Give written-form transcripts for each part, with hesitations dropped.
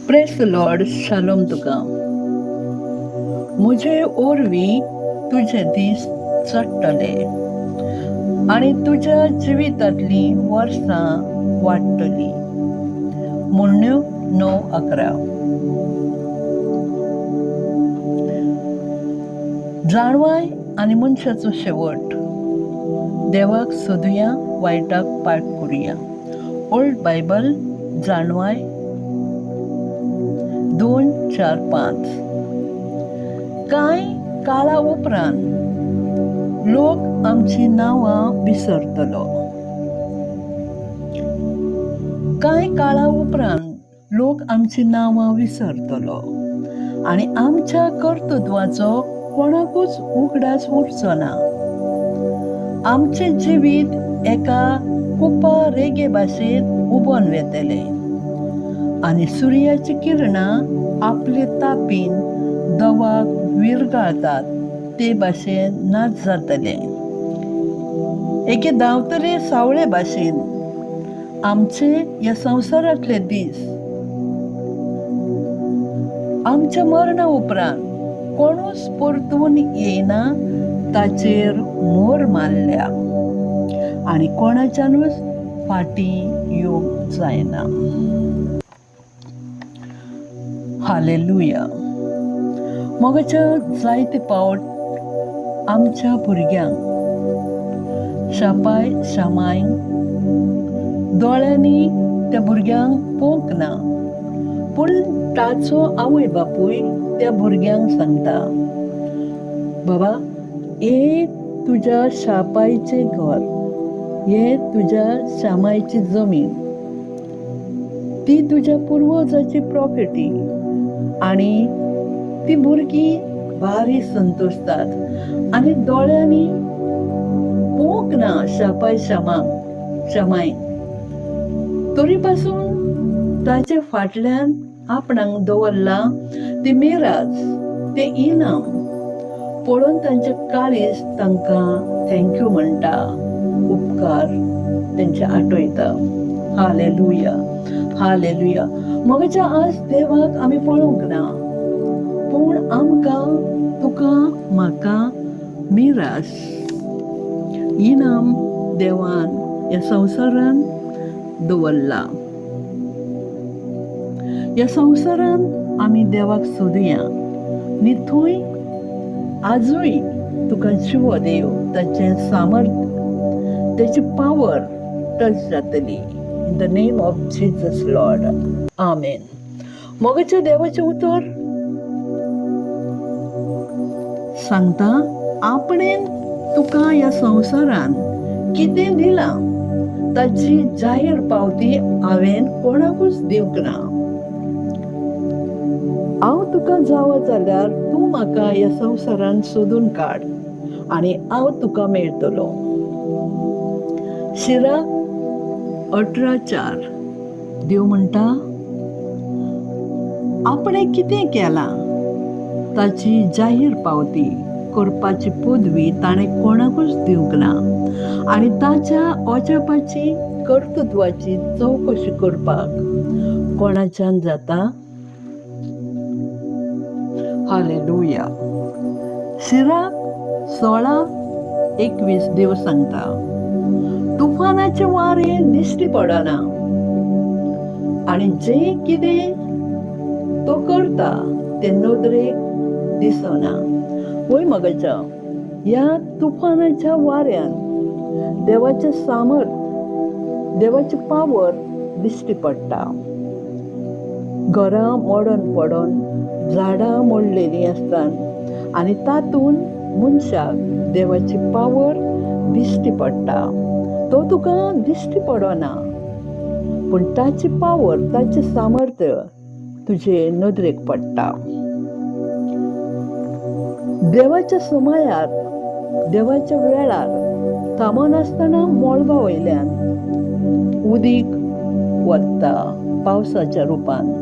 Press Lord, shalom तुका. म्हजे ओरवी तुझे दीस चडटले आणि तुझ्या जिवितांतली वर्सां वाडटली. मुन्न्यो 9:11. जाणवाय आनी मनशाचो शेवट. देवाक सोदुया, वायटाक पाट करुया. ओल्ड बायबल, जाणवाय 2:4-5. कांय काळा उपरांत लोक आमची नांवां विसरतलो. कांय काळा उपरांत लोक आमची नांवां विसरतलो आनी आमच्या कर्तृत्वाचो कोणाकूच उगडास उरचो ना. आमचे जिवीत एका कुपा रेगे भाशेन उबोन वेतले आनी सुर्याची किरणां आपले तापीन दवाक विरगाळतात ते भाशेन नाच जातले. एके धांवतले सावळे भाशेन आमचे ह्या संवसारांतले दीस. आमच्या मरणा उपरांत कोणूच परतून येयना ताचेर मोर मारल्या आनी कोणाच्यानूच फाटीं येवंक जायना. हालेलुया. मोगाच्या जायते पावट आमच्या भुरग्यांक शापाय शामाय दोळ्यांनी त्या भुरग्यांक पळोवंक ना, पूण ताचो आवय बापूय त्या भुरग्यांक सांगता, बाबा, हे तुज्या शापायचे घर, हे तुज्या शामायची जमीन, ती तुज्या पुर्वजाची प्रॉपर्टी. आनी ती भुरगीं भारी संतोषतात आनी दोळ्यांनी पळोवंक ना शापाय शामाय. तरी पासून ताचे फाटल्यान आपणाक दवरला ते मेराज, ते इनाम पळोवन तांचे काळीज तांकां थँक्यू म्हणटा, उपकार तेंचे आठवयता. हालेलुया, हालेलुया. मोगाच्या आज देवाक आमी पळोवंक ना, पूण आमकां, तुका, म्हाका मिरास, इनाम देवान ह्या संवसारान दवरला. ह्या संवसारान आमी देवाक सोदुया न्ही, थंय आजूय तुका जिवो देव, ताचें सामर्थ, ताची पावर टच जातली. In the name of Jesus Lord, आमेन. मोगाच्या देवाचें उतर सांगता, आपणेन तुका ह्या संवसारान कितें दिलां ताची जाहीर पावती हांवें कोणाकूच दिवंक ना. हांव तुका जावं जाल्यार तूं म्हाका ह्या संवसारान सोदून काड आनी हांव तुका मेळटलो. शिराक 18:4. देव म्हणटा, आपणें कितें केलां ताची जाहीर पावती करपाची पदवी ताणें कोणाकूच दिवंक ना आनी ताच्या ओजापाची कर्तृत्वाची चवकशी करपाक कोणाच्यान जाता. हालेलुया. शिराक 16:21. देव सांगता, तुफानाचे वारे दिश्टी पडना आनी जें कितें तो करता तें नदरेक दिसना. वय मोगाच्या, ह्या तुफानाच्या वाऱ्यान देवाचें सामर्थ, देवाची पावर दिश्टी पडटा. घरां मोडून पडोन झाडां मोडलेलीं आसतात आनी तातूंत मनशाक देवाची पावर दिश्टी पडटा. तो तुका दिश्टी पडना, पूण ताची पावर, ताचें सामर्थ्य तुजे नदरेक पडटा. देवाच्या समयार, देवाच्या वेळार थांबोन आसतना मोळबा वयल्यान उदीक वत्ता पावसाच्या रुपान.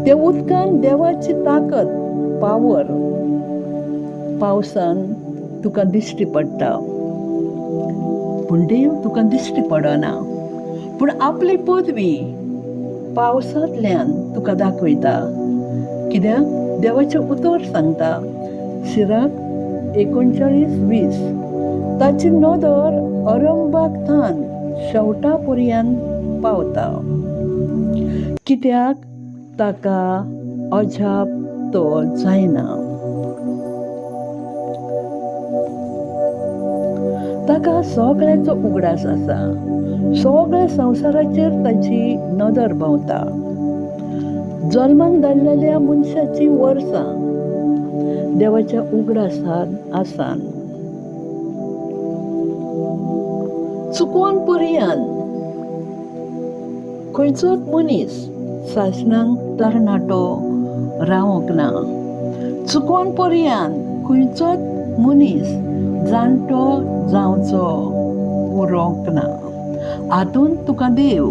त्या उदकान देवाची ताकद, पावर पावसान तुका दिश्टी पडटा, पूण देव तुका दिश्टी पडना. पूण आपली पदवी पावसांतल्यान तुका दाखयता. कित्याक देवाचें उतर सांगता सिराक 39:20 ताची नदर अरंबाक थान शेवटा पर्यंत पावता. कित्याक ताका अजाप तो जायना. ताका सगळ्याचो उगडास आसा. सगळ्या संवसाराचेर ताची नदर भोंवता. जल्माक धाडलेल्या मनशाची वर्सां देवाच्या उगडासान आसान. चुकून पर्यंत खंयचोच मनीस सासणांक तरणाटो रावंक ना. चुकून पर्यंत खंयचोच मनीस जाणटो जावचो उरोंक ना. हातूंत तुका देव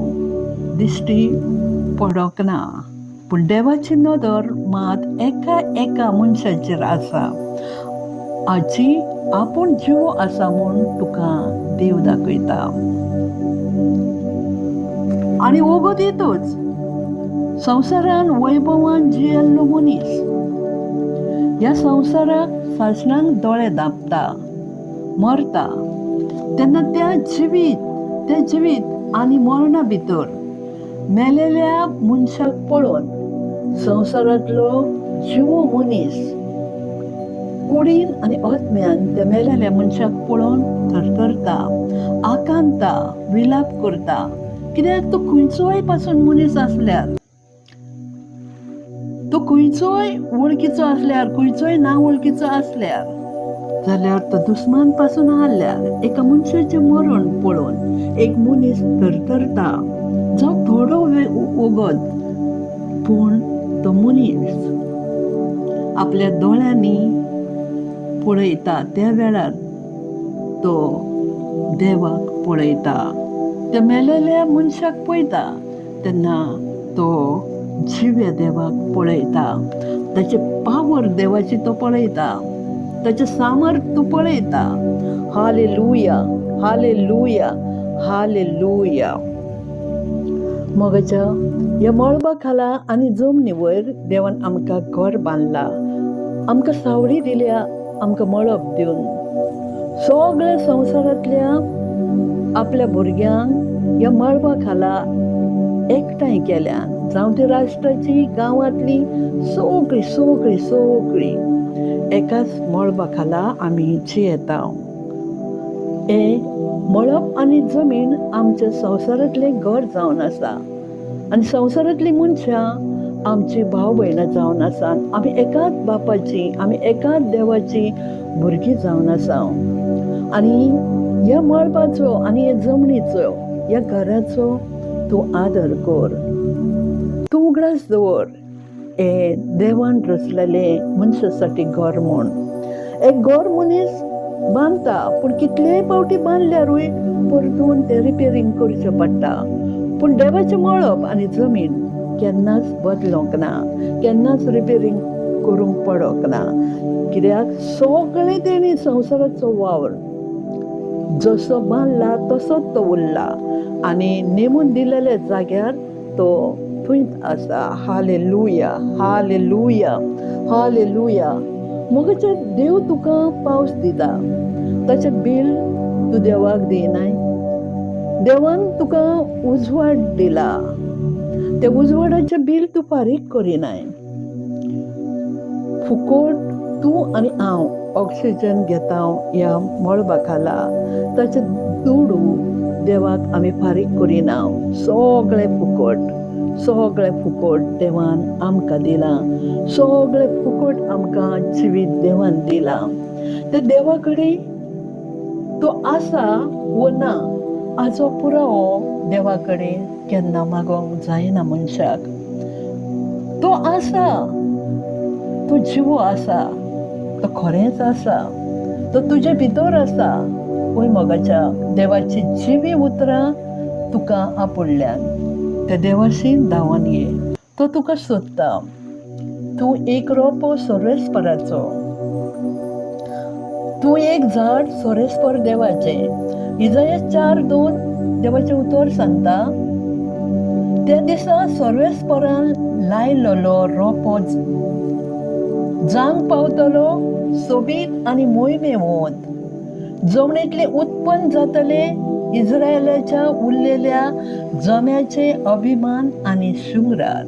दिश्टी पडोंक ना. पूण देवाची नदर मात एका मनशाचेर आसा. हाची आपूण जिवो आसा म्हूण तुका देव दाखयता. आनी वगत येतोच संवसारान वैभवान जियेल्लो मनीस ह्या संवसाराक सासणांक दोळे धांपता, मरता तेन्ना त्या जिवीत आनी मरणा भितर मेलेल्या मनशाक पळोवन संवसारांतलो जिवो मनीस कुडीन आनी आत्म्यान त्या मेलेल्या मनशाक पळोवन थरथरता, आकांता, विलाप करता. कित्याक तो खंयचोय पासून मनीस आसल्यार, तो खंयचोय वळखीचो आसल्यार, खंयचोय ना वळखीचो आसल्यार जाल्यार तो दुस्मान पासून आसल्यार एका मनशाचें मरण पळोवन एक मनीस थरथरता. जावं थोडो वेळ वगत पूण तो मनीस आपल्या दोळ्यांनी पळयता. त्या वेळार तो देवाक पळयता. त्या मेलेल्या मनशाक पळयता तेन्ना तो जिव्या देवाक पळयता. ताचे पावर देवाची तो पळयता. ताचे सामर्थ तूं पळयता. हालेलुया, हालेलुया, हालेलुया. मोगाच्या ह्या मळबा खाला आनी जमनी वयर देवान आमकां घर बांदला. आमकां सावळी दिल्या आमकां मळब दिवन. सगळ्या संवसारांतल्या आपल्या भुरग्यांक ह्या मळबा खाला एकठांय केल्यान. जावं ती राष्ट्राची, गांवांतली, सगळीं एकाच मळबा खाला आमी जियेता. हे मळब आनी जमीन आमच्या संवसारांतलें घर जावन आसा. आनी संवसारांतलीं मनशां आमची भाव भयणां जावन आसा. आमी एकाच बापाची, आमी एकाच देवाची भुरगीं जावन आसा. आनी ह्या मळबाचो आनी ह्या जमनीचो, ह्या घराचो तूं आदर कर. तूं उगडास दवर हे देवान रचलेलें मनशासाठी घर म्हूण. एक घर मनीस बांदता पूण कितलेय फावटी बांदल्यारूय परतून तें रिपेरींग करचें पडटा. पूण देवाचें मळब आनी जमीन केन्नाच बदलोंक ना, केन्नाच रिपेरींग करूंक पडोंक ना. कित्याक सगळें तेणी संवसाराचो वावर जसो बांदला तसोच तो उरला आनी नेमून दिलेल्या जाग्यार तो थंयच आसा. हालेलुया, हालेलुया, हालेलुया. मोगाचें देव तुका पावस दिता. ताचें बील तूं देवाक दिनाय. देवान तुका उजवाड दिला. त्या उजवाडाचें बील तूं फारीक करिनाय. फुकट तूं आनी हांव ऑक्सिजन घेता ह्या मळबा खाला. ताचें दुडू देवाक आमी फारीक करिना. सगळें फुकट देवान आमकां दिलां. सगळें फुकट आमकां जिवीत देवान दिलां. त्या देवा कडेन तो आसा वो ना हाचो पुरावो देवा कडेन केन्ना मागोंक जायना मनशाक. तो आसा, तो जिवो आसा, तो खरेंच आसा, तो तुजे भितर आसा. पळय मोगाच्या देवाची जिवी उतरां तुका आपडल्यान त्या देवाशी धांवन ये. तो तुका सोदता. तूं एक रोपो सोरेस्पराचो, तूं एक झाड सोरेस्पर देवाचें. इजाया 4:2 देवाचें उतर सांगता त्या दिसा सर्वेस्परान लायलोलो रोपो जांग पावतलो सोबीत आनी मोहिमेवंत जमणींतले उत्पन्न जातले इस्रायलाच्या उरलेल्या जम्याचे अभिमान आनी शुंगरार.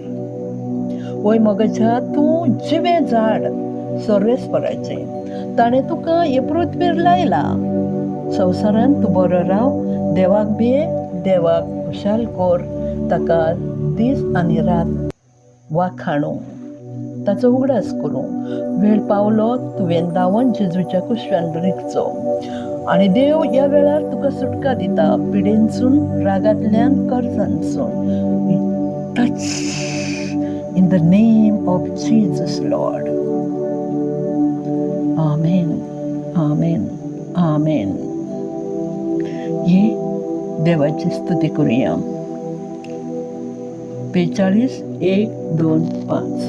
वय मगच्या तूं जिवे झाड सर्वेस्पराचे, ताणें तुका हे पृथ्वीर लायला. संवसारांत तूं बरो राव, देवाक भे, देवाक खुशाल कोर, ताका दीस आनी रात वाखाणू, ताचो उगडास करूं. वेळ पावलो तुवें दावोन जेजूच्या कुशव्यान रिगचो आनी देव ह्या वेळार तुका सुटका दिता पिडेनसून, रागांतल्यान, कर्जांतसून. Touch in the name of Jesus Lord. आमेन, आमेन, आमेन. हे देवाची स्तुती करूया. 45, 1, 2, 5.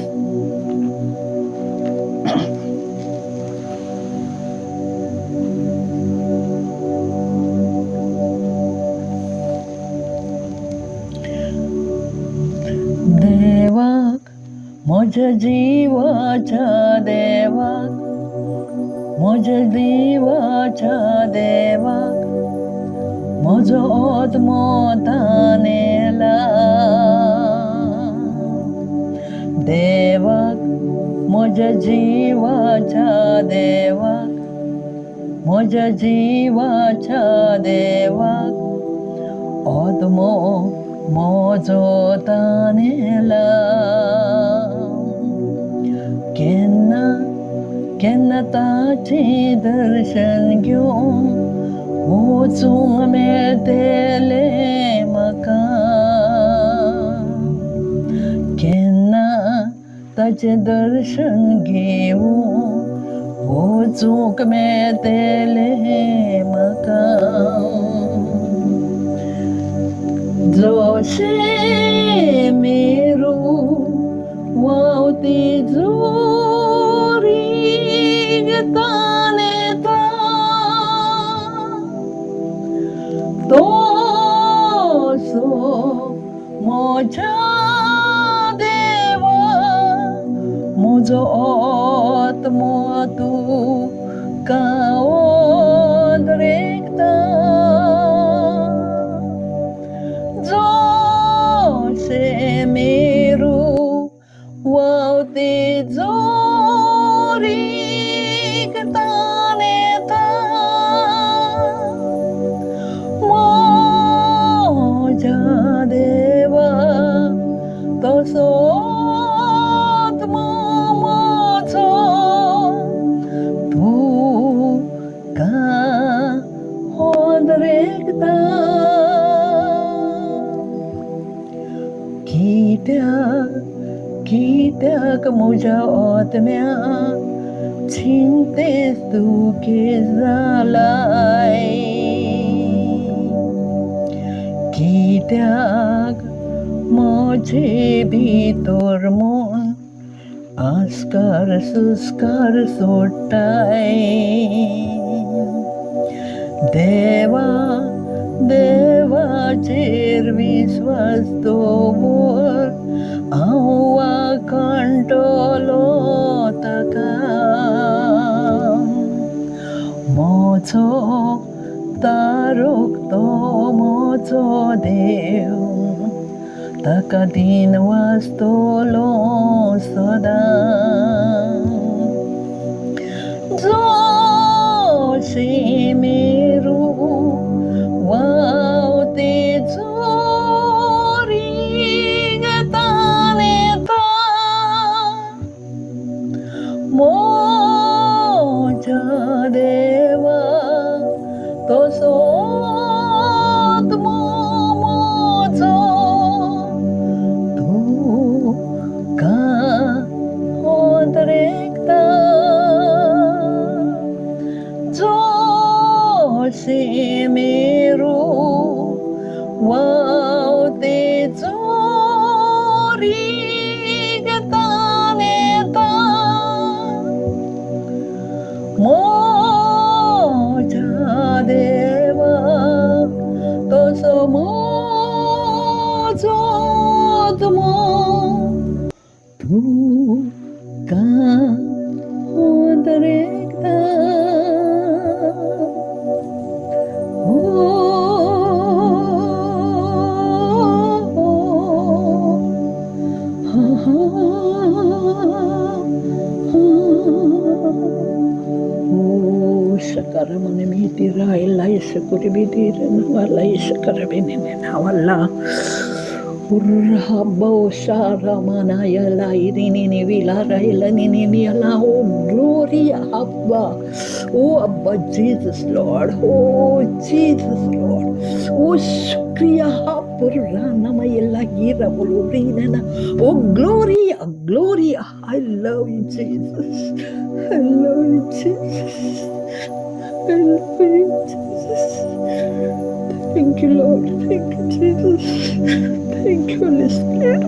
देवाक, म्हज्या जिवाच्या देवाक, म्हज्या जिवाच्या देवाक, म्हजो आत्मो ताणेला. देवाक, म्हज्या जिवाच्या देवाक, म्हज्या जिवाच्या देवाक, आत्मो म्हजो ताणेला. केन्ना केन्ना ताचें दर्शन घेवन वचूंक मेळटलें म्हाका. केन्ना ताचें दर्शन घेवन वचूंक मेळटलें म्हाका. जशें मेरू व्हांवती जोरीग ताणेता, तसो म्हज्या देवा म्हजो आत्मो तुका ओदरेगता. जशें मेरू व्हांवती जोरीग ताणेता, म्हज्या देवा तसो आत्मो म्हजो तुका ओदरेगता. कित्याक म्हज्या आत्म्या चिंतेस दुखे जालाय. कित्याक म्हजे भितर मन आस्कार सुस्कार सोडटाय. देवा, देवाचेर विश्वास दवर, हांव वाखाणटलो ताका. म्हजो तारोक तो म्हजो देव, ताका दिन वाचतलो सदां. जशें मेरू व्हांवती जोरीग ताणेता, म्हज्या देवा तसो आत्मो म्हजो तुका ओदरेगता. जशें मेरू व्हांवती जोरीग ताणेता, म्हज्या देवा तसो म्हजो तू का हो दरेकदा हो हा Oh, shakaramane miti raila ishakuri biti wala ishakara bene wala urhabo sharamana yala irini ni vilara ila ni ala oh gloria abba oh abba Jesus Lord oh Jesus Lord oh shukriya purana mayella gira bolurina oh gloria gloria I love you Jesus I love you Jesus I love you Jesus thank you Lord thank you Jesus thank you Holy Spirit